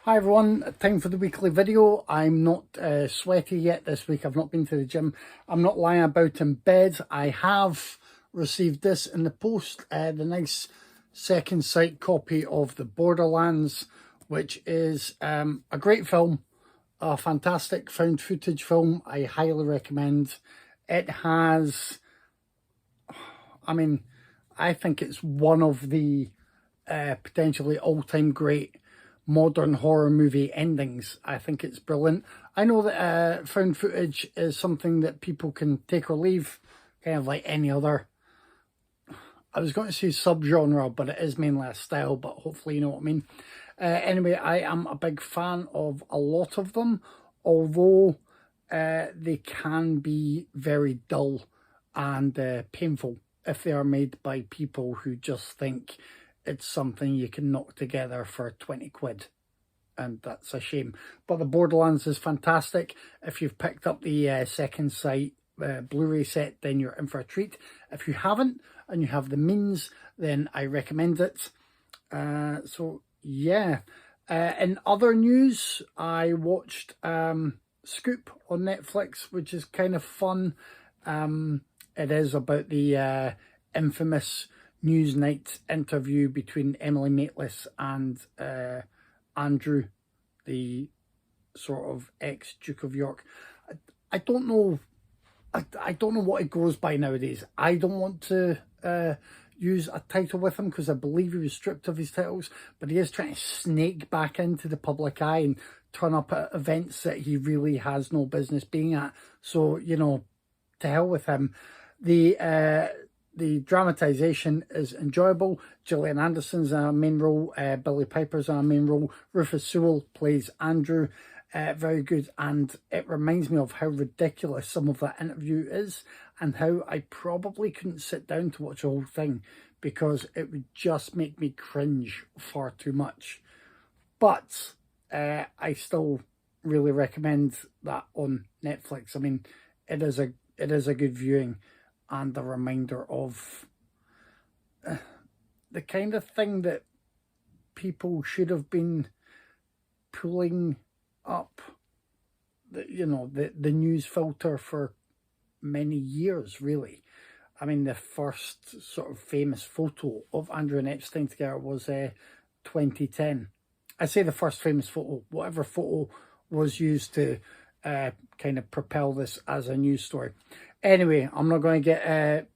Hi everyone, time for the weekly video. I'm not sweaty yet this week. I've not been to the gym. I'm not lying about in bed. I have received this in the post, the nice second sight copy of The Borderlands, which is a great film, a fantastic found footage film. I highly recommend. It has, I think it's one of the potentially all-time great modern horror movie endings. I think it's brilliant. I know that found footage is something that people can take or leave, kind of like any other, I was going to say subgenre, but it is mainly a style, but hopefully you know what I mean. Anyway, I am a big fan of a lot of them, although they can be very dull and painful if they are made by people who just think it's something you can knock together for 20 quid. And that's a shame. But The Borderlands is fantastic. If you've picked up the second sight Blu-ray set, then you're in for a treat. If you haven't and you have the means, then I recommend it. So yeah. In other news, I watched Scoop on Netflix, which is kind of fun. It is about the infamous Newsnight interview between Emily Maitlis and Andrew, the sort of ex-Duke of York. I don't know. I don't know what it goes by nowadays. I don't want to use a title with him because I believe he was stripped of his titles, but he is trying to snake back into the public eye and turn up at events that he really has no business being at. So, you know, to hell with him. The dramatisation is enjoyable. Gillian Anderson's in a main role. Billy Piper's in a main role. Rufus Sewell plays Andrew. Very good. And it reminds me of how ridiculous some of that interview is and how I probably couldn't sit down to watch the whole thing because it would just make me cringe far too much. But I still really recommend that on Netflix. I mean, it is a good viewing and a reminder of the kind of thing that people should have been pulling up, the news filter for many years, really. I mean, the first sort of famous photo of Andrew and Epstein together was 2010. I say the first famous photo, whatever photo was used to kind of propel this as a news story. Anyway, I'm not going to get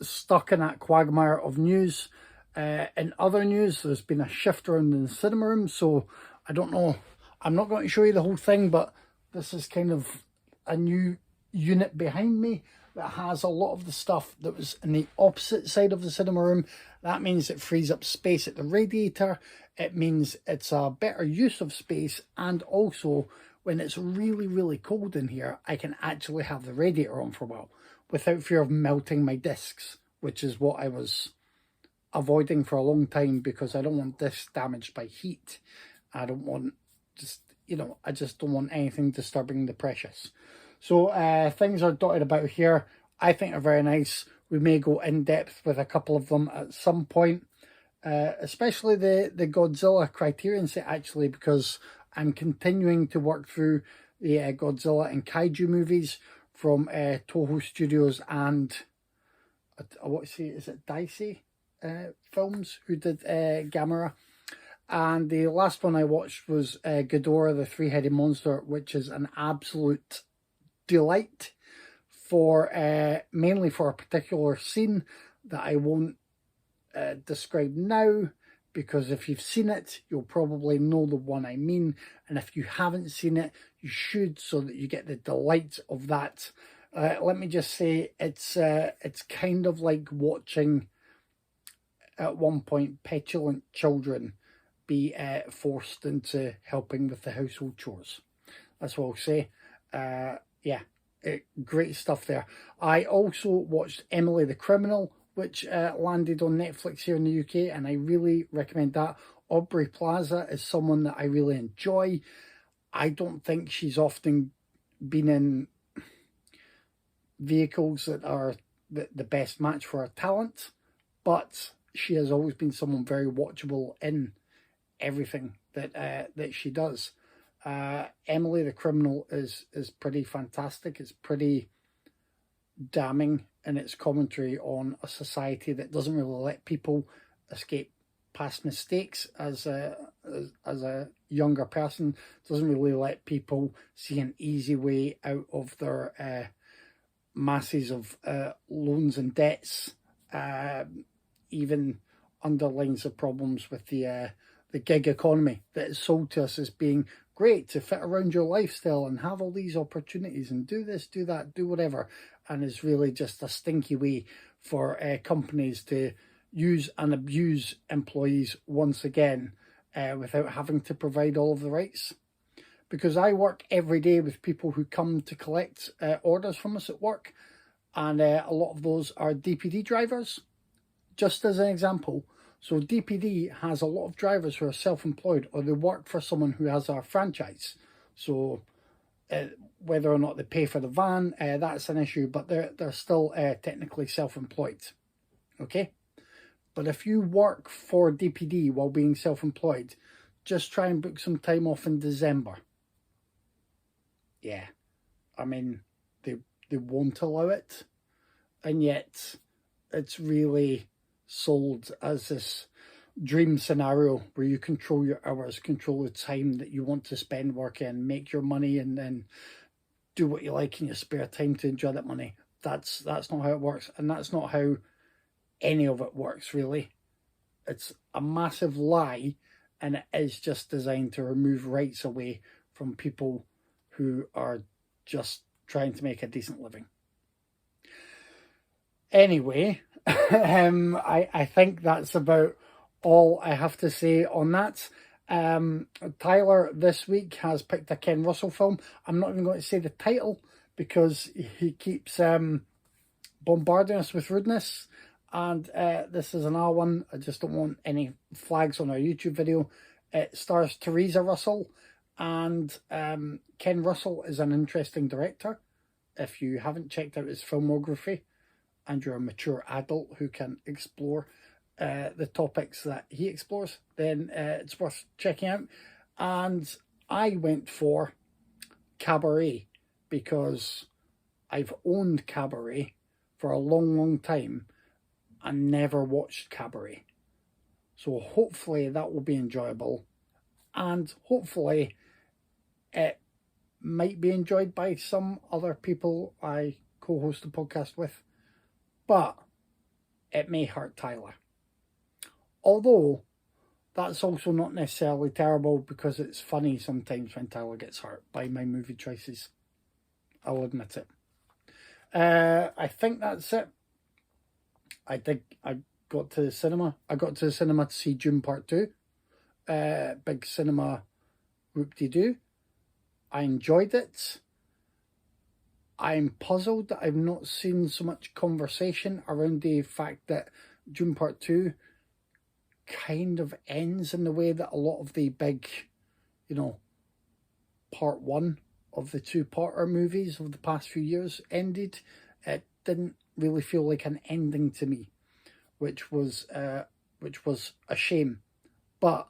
stuck in that quagmire of news. In other news, there's been a shift around in the cinema room, so I don't know. I'm not going to show you the whole thing, but this is kind of a new unit behind me that has a lot of the stuff that was in the opposite side of the cinema room. That means it frees up space at the radiator. It means it's a better use of space, and also when it's really, really cold in here, I can actually have the radiator on for a while without fear of melting my discs, which is what I was avoiding for a long time because I don't want discs damaged by heat. I don't want I just don't want anything disturbing the precious. So things are dotted about here. I think are very nice. We may go in depth with a couple of them at some point, especially the Godzilla Criterion set actually, because I'm continuing to work through the Godzilla and Kaiju movies from Toho Studios and I want to say, is it Daisei Films who did Gamera. And the last one I watched was Ghidorah, the Three-Headed Monster, which is an absolute delight for mainly for a particular scene that I won't describe now, because if you've seen it, you'll probably know the one I mean. And if you haven't seen it, you should, so that you get the delight of that. Let me just say, it's kind of like watching, at one point, petulant children be forced into helping with the household chores. That's what I'll say. Yeah, great stuff there. I also watched Emily the Criminal, which landed on Netflix here in the UK, and I really recommend that. Aubrey Plaza is someone that I really enjoy. I don't think she's often been in vehicles that are the best match for her talent, but she has always been someone very watchable in everything that she does. Emily the Criminal is pretty fantastic. It's pretty damning in its commentary on a society that doesn't really let people escape past mistakes. As a younger person, doesn't really let people see an easy way out of their masses of loans and debts. Even underlines the problems with the gig economy that is sold to us as being great to fit around your lifestyle and have all these opportunities and do this, do that, do whatever, and is really just a stinky way for companies to use and abuse employees once again without having to provide all of the rights. Because I work every day with people who come to collect orders from us at work, and a lot of those are DPD drivers, just as an example. So DPD has a lot of drivers who are self-employed, or they work for someone who has a franchise. So whether or not they pay for the van, that's an issue, but they're still technically self-employed. Okay? But if you work for DPD while being self-employed, just try and book some time off in December. Yeah, I mean, they won't allow it. And yet, it's really sold as this dream scenario where you control your hours, control the time that you want to spend working, make your money, and then do what you like in your spare time to enjoy that money. That's not how it works, and that's not how any of it works, really. It's a massive lie, and it is just designed to remove rights away from people who are just trying to make a decent living. Anyway, I think that's about all I have to say on that. Tyler this week has picked a Ken Russell film. I'm not even going to say the title because he keeps bombarding us with rudeness. And this is another one. I just don't want any flags on our YouTube video. It stars Teresa Russell, and Ken Russell is an interesting director. If you haven't checked out his filmography and you're a mature adult who can explore the topics that he explores, then it's worth checking out. And I went for Cabaret because I've owned Cabaret for a long time and never watched Cabaret. So hopefully that will be enjoyable, and hopefully it might be enjoyed by some other people I co-host the podcast with, but it may hurt Tyler. Although that's also not necessarily terrible, because it's funny sometimes when Tyler gets hurt by my movie choices. I'll admit it. I think that's it. I got to the cinema. I got to the cinema to see Dune Part 2. Big cinema whoop-de-doo. I enjoyed it. I'm puzzled that I've not seen so much conversation around the fact that Dune Part 2 kind of ends in the way that a lot of the big, Part 1 of the two-parter movies of the past few years ended. It didn't really feel like an ending to me, which was a shame. But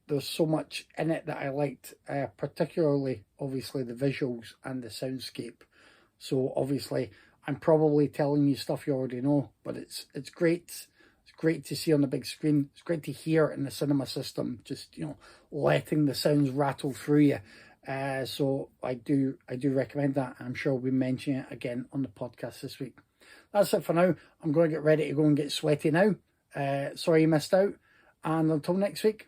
there's so much in it that I liked, particularly, obviously, the visuals and the soundscape. So, obviously, I'm probably telling you stuff you already know, but it's great. It's great to see on the big screen. It's great to hear in the cinema system, just, letting the sounds rattle through you. So I do recommend that. I'm sure we'll be mentioning it again on the podcast this week. That's it for now. I'm going to get ready to go and get sweaty now. Sorry you missed out. And until next week,